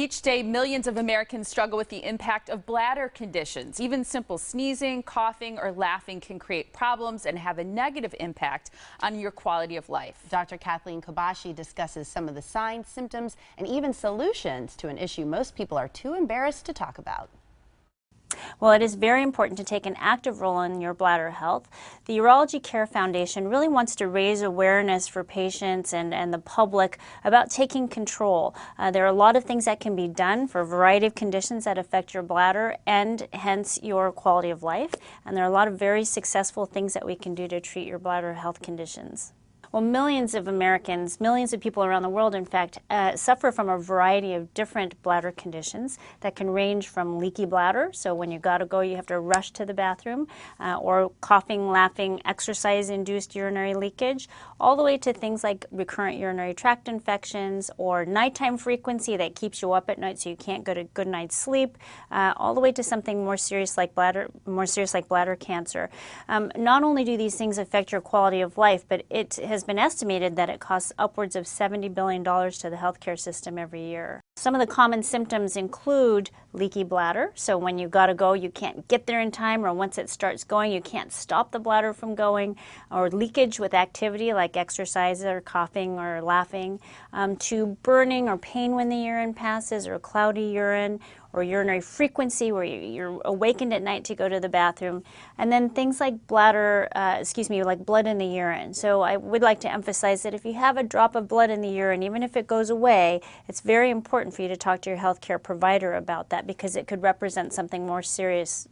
Each day, millions of Americans struggle with the impact of bladder conditions. Even simple sneezing, coughing, or laughing can create problems and have a negative impact on your quality of life. Dr. Kathleen Kobashi discusses some of the signs, symptoms, and even solutions to an issue most people are too embarrassed to talk about. Well, it is very important to take an active role in your bladder health. The Urology Care Foundation really wants to raise awareness for patients and the public about taking control. There are a lot of things that can be done for a variety of conditions that affect your bladder and hence your quality of life. And there are a lot of very successful things that we can do to treat your bladder health conditions. Well, millions of Americans, millions of people around the world, in fact, suffer from a variety of different bladder conditions that can range from leaky bladder, so when you gotta go, you have to rush to the bathroom, or coughing, laughing, exercise-induced urinary leakage, all the way to things like recurrent urinary tract infections or nighttime frequency that keeps you up at night so you can't get a good night's sleep, all the way to something more serious like bladder cancer. Not only do these things affect your quality of life, but it has been estimated that it costs upwards of $70 billion to the healthcare system every year. Some of the common symptoms include leaky bladder, so when you gotta go, you can't get there in time, or once it starts going, you can't stop the bladder from going, or leakage with activity like exercise or coughing or laughing, to burning or pain when the urine passes, or cloudy urine, or urinary frequency where you're awakened at night to go to the bathroom, and then things like blood in the urine. So I would like to emphasize that if you have a drop of blood in the urine, even if it goes away, it's very important for you to talk to your healthcare provider about that because it could represent something more serious,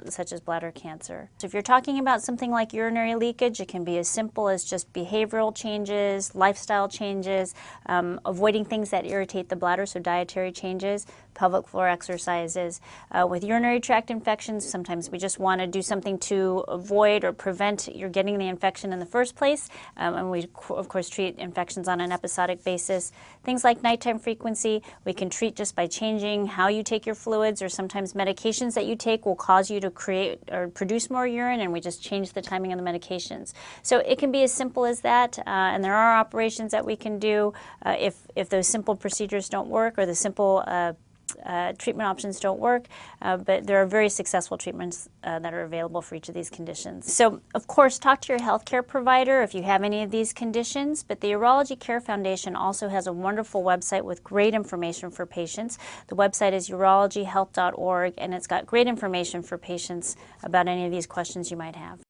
such as bladder cancer. So if you're talking about something like urinary leakage, it can be as simple as just behavioral changes, lifestyle changes, avoiding things that irritate the bladder, so dietary changes, pelvic floor exercises. With urinary tract infections, sometimes we just want to do something to avoid or prevent your getting the infection in the first place, and we of course treat infections on an episodic basis. Things like nighttime frequency, we can treat just by changing how you take your fluids, or sometimes medications that you take will cause you to create or produce more urine, and we just change the timing of the medications. So it can be as simple as that, and there are operations that we can do if those simple procedures don't work, or the simple treatment options don't work, but there are very successful treatments that are available for each of these conditions. So, of course, talk to your healthcare provider if you have any of these conditions, but the Urology Care Foundation also has a wonderful website with great information for patients. The website is urologyhealth.org, and it's got great information for patients about any of these questions you might have.